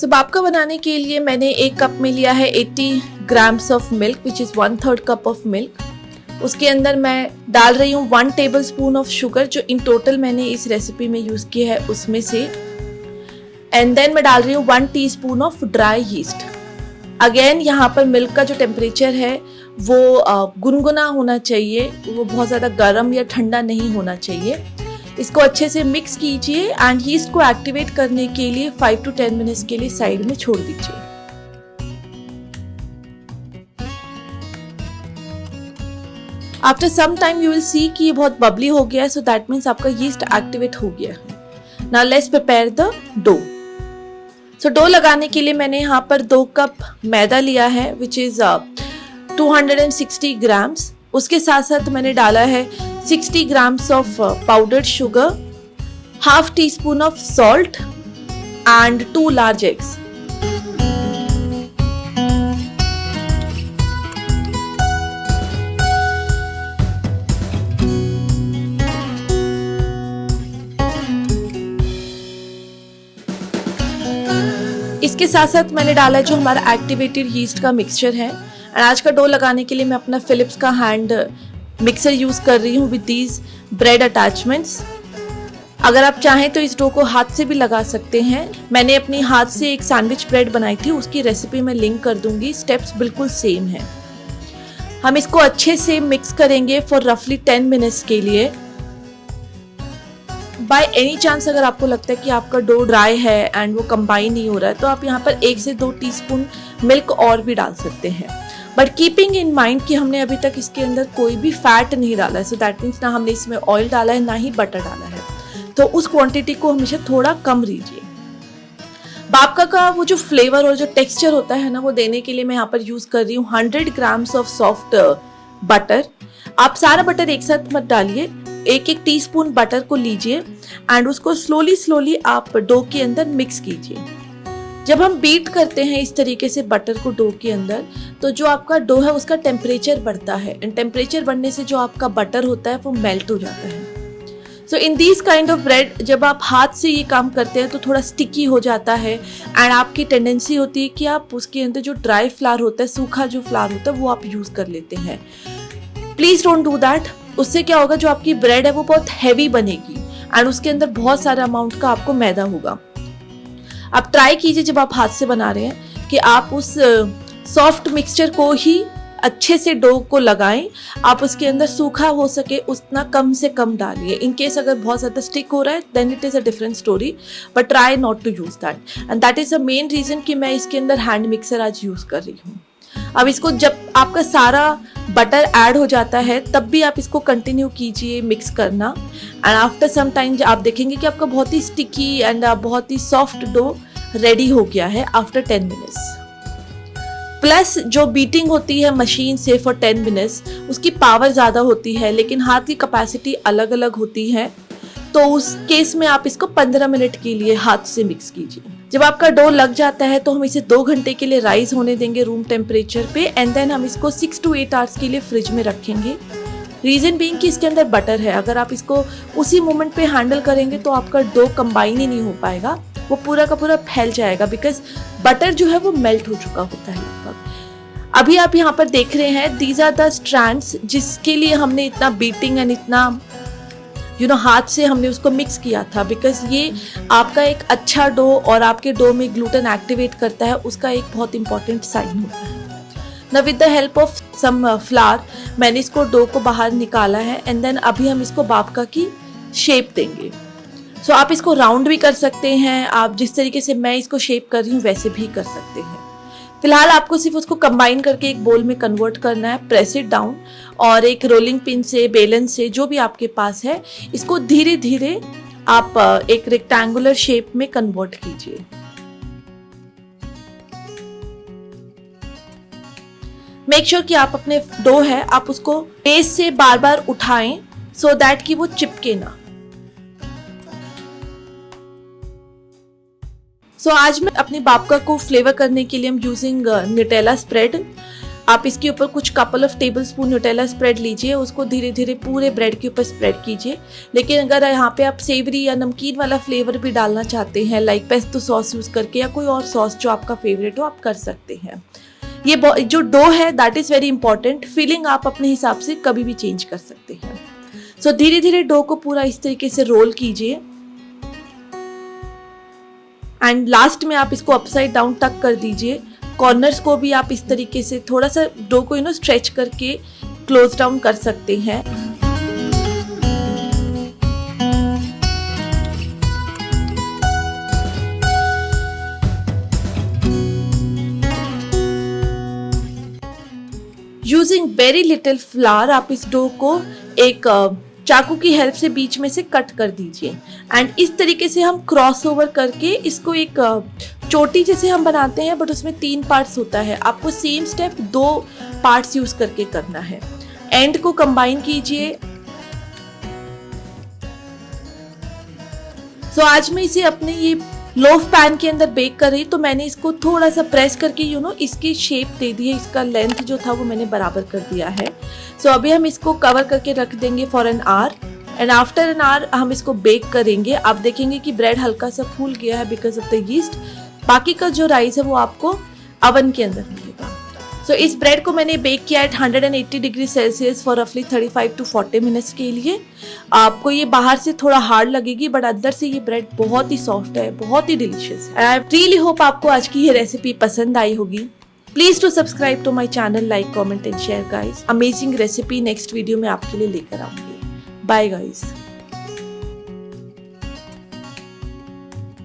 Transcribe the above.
सो बाबका बनाने के लिए मैंने एक कप में लिया है 80 grams of milk which is 1/3 cup of milk. उसके अंदर मैं डाल रही हूँ 1 टेबल स्पून ऑफ शुगर जो इन टोटल मैंने इस रेसिपी में यूज़ किया है उसमें से। एंड देन मैं डाल रही हूँ 1 teaspoon of dry yeast. Again यहाँ पर मिल्क का जो टेम्परेचर है वो गुनगुना होना चाहिए, वो बहुत ज़्यादा गर्म या ठंडा नहीं होना चाहिए। इसको अच्छे से मिक्स कीजिए एंड यीस्ट को एक्टिवेट करने के लिए 5 to 10 मिनट्स के लिए साइड में छोड़ दीजिए। After some time you will see कि ये बहुत बबली हो गया है, सो दैट मीन्स आपका यीस्ट एक्टिवेट हो गया है। Now let's prepare the dough. So dough लगाने के लिए मैंने यहाँ पर 2 कप मैदा लिया है विच इज 260 ग्राम्स। उसके साथ साथ मैंने डाला है 60 grams of powdered sugar, half tea spoon of salt and 2 large eggs. इसके साथ साथ मैंने डाला है जो हमारा एक्टिवेटेड यीस्ट का मिक्सचर है। एंड आज का डो लगाने के लिए मैं अपना फिलिप्स का हैंड मिक्सर यूज़ कर रही हूँ विद दीज ब्रेड अटैचमेंट्स। अगर आप चाहें तो इस डो को हाथ से भी लगा सकते हैं। मैंने अपनी हाथ से एक सैंडविच ब्रेड बनाई थी, उसकी रेसिपी मैं लिंक कर दूंगी। स्टेप्स बिल्कुल सेम है। हम इसको अच्छे से मिक्स करेंगे फॉर रफली 10 मिनट्स के लिए। बाय एनी चांस अगर आपको लगता है कि आपका डो ड्राई है एंड वो कंबाइन नहीं हो रहा है तो आप यहाँ पर 1 से 2 टीस्पून मिल्क और भी डाल सकते हैं, बट कीपिंग इन माइंड कि हमने अभी तक इसके अंदर कोई भी फैट नहीं डाला है। सो दैट मीन्स ना हमने इसमें ऑयल डाला है ना ही बटर डाला है, तो उस क्वांटिटी को हमेशा थोड़ा कम लीजिए। बाबका का वो जो फ्लेवर और जो टेक्सचर होता है ना वो देने के लिए मैं यहाँ पर यूज कर रही हूँ 100 ग्राम्स ऑफ सॉफ्ट बटर। आप सारा बटर एक साथ मत डालिए, 1-1 टीस्पून बटर को लीजिए एंड उसको स्लोली आप डो के अंदर मिक्स कीजिए। जब हम बीट करते हैं इस तरीके से बटर को डो के अंदर, तो जो आपका डो है उसका टेम्परेचर बढ़ता है एंड टेम्परेचर बढ़ने से जो आपका बटर होता है वो मेल्ट हो जाता है। So in this kind of bread जब आप हाथ से ये काम करते हैं तो थोड़ा स्टिकी हो जाता है एंड आपकी टेंडेंसी होती है कि आप उसके अंदर जो ड्राई फ्लावर होता है, सूखा जो फ्लावर होता है वो आप यूज कर लेते हैं। Please don't do that. उससे क्या होगा, जो आपकी ब्रेड है वो बहुत हैवी बनेगी एंड उसके अंदर बहुत सारा अमाउंट का आपको मैदा होगा। आप ट्राई कीजिए जब आप हाथ से बना रहे हैं कि आप उस सॉफ्ट मिक्सचर को ही अच्छे से डो को लगाएं। आप उसके अंदर सूखा हो सके उतना कम से कम डालिए। इन केस अगर बहुत ज़्यादा स्टिक हो रहा है then it is a different story, but try not to use that and that is the main reason कि मैं इसके अंदर हैंड मिक्सर आज यूज़ कर रही हूँ। अब इसको जब आपका सारा बटर ऐड हो जाता है तब भी आप इसको कंटिन्यू कीजिए मिक्स करना एंड आफ्टर सम टाइम आप देखेंगे कि आपका बहुत ही स्टिकी एंड बहुत ही सॉफ्ट डो रेडी हो गया है आफ्टर 10 मिनट्स। प्लस जो बीटिंग होती है मशीन से फॉर 10 मिनट्स उसकी पावर ज़्यादा होती है लेकिन हाथ की कैपेसिटी अलग अलग होती है, तो उस केस में आप इसको 15 मिनट के लिए हाथ से मिक्स कीजिए। जब आपका डो लग जाता है तो हम इसे 2 घंटे के लिए राइज होने देंगे रूम टेम्परेचर पे एंड देन हम इसको 6 to 8 आवर्स के लिए फ्रिज में रखेंगे। रीज़न बीइंग कि इसके अंदर बटर है, अगर आप इसको उसी मोमेंट पे हैंडल करेंगे तो आपका डो कंबाइन ही नहीं हो पाएगा, वो पूरा का पूरा फैल जाएगा बिकॉज बटर जो है वो मेल्ट हो चुका होता है लगभग। अभी आप यहाँ पर देख रहे हैं दीज आर द स्ट्रैंड्स जिसके लिए हमने इतना बीटिंग एंड इतना हाथ से हमने उसको मिक्स किया था, बिकॉज ये आपका एक अच्छा डो और आपके डो में ग्लूटेन एक्टिवेट करता है उसका एक बहुत इंपॉर्टेंट साइन होता है। ना with the help of some flour मैंने इसको डो को बाहर निकाला है एंड देन अभी हम इसको बाबका की शेप देंगे। सो आप इसको राउंड भी कर सकते हैं, आप जिस तरीके से मैं इसको शेप कर रही हूँ वैसे भी कर सकते हैं। फिलहाल आपको सिर्फ उसको कंबाइन करके एक बोल में कन्वर्ट करना है, प्रेस इट डाउन और एक रोलिंग पिन से, बेलन से, जो भी आपके पास है, इसको धीरे धीरे आप एक रेक्टेंगुलर शेप में कन्वर्ट कीजिए। मेक श्योर कि आप अपने डो है आप उसको बेस से बार बार उठाएं सो दैट कि वो चिपके ना। सो आज मैं अपने बाबका को फ्लेवर करने के लिए हम यूजिंग न्यूटेला स्प्रेड। आप इसके ऊपर कुछ couple of table spoon Nutella spread लीजिए, उसको धीरे धीरे पूरे ब्रेड के ऊपर स्प्रेड कीजिए। लेकिन अगर यहाँ पे आप सेवरी या नमकीन वाला फ्लेवर भी डालना चाहते हैं, लाइक पेस्तो सॉस यूज़ करके या कोई और सॉस जो आपका फेवरेट हो, आप कर सकते हैं। ये जो डो है that is very important. Filling आप अपने हिसाब से कभी भी चेंज कर सकते हैं। सो धीरे धीरे डो को पूरा इस तरीके से रोल कीजिए एंड लास्ट में आप इसको अपसाइड डाउन टक कर दीजिए। कॉर्नर्स को भी आप इस तरीके से थोड़ा सा डो को स्ट्रेच करके क्लोज डाउन कर सकते हैं। यूजिंग वेरी लिटिल फ्लावर आप इस डो को एक चाकू की हेल्प से बीच में से कट कर दीजिए एंड इस तरीके से हम क्रॉस ओवर करके इसको एक चोटी जैसे हम बनाते हैं, बट उसमें 3 पार्ट्स होता है। आपको सेम स्टेप 2 पार्ट्स यूज करके करना है। एंड को कंबाइन कीजिए। सो आज मैं इसे अपने ये लोफ पैन के अंदर बेक कर रही, तो मैंने इसको थोड़ा सा प्रेस करके इसकी शेप दे दी है। इसका लेंथ जो था वो मैंने बराबर कर दिया है। सो अभी हम इसको कवर करके रख देंगे for an hour and after an hour हम इसको बेक करेंगे। आप देखेंगे कि ब्रेड हल्का सा फूल गया है बिकॉज ऑफ द यीस्ट। बाकी का जो राइस है वो आपको अवन के अंदर मिलेगा। सो इस ब्रेड को मैंने बेक किया है 180 डिग्री सेल्सियस फॉर रफली 35 to 40 मिनट्स के लिए। आपको ये बाहर से थोड़ा हार्ड लगेगी बट अंदर से ये ब्रेड बहुत ही सॉफ्ट है, बहुत ही डिलीशियस है। आई रियली होप आपको आज की ये रेसिपी पसंद आई होगी। Please to subscribe to my channel, like, comment and share guys. Amazing recipe next video में आपके लिए लेकर आऊंगी। Bye guys.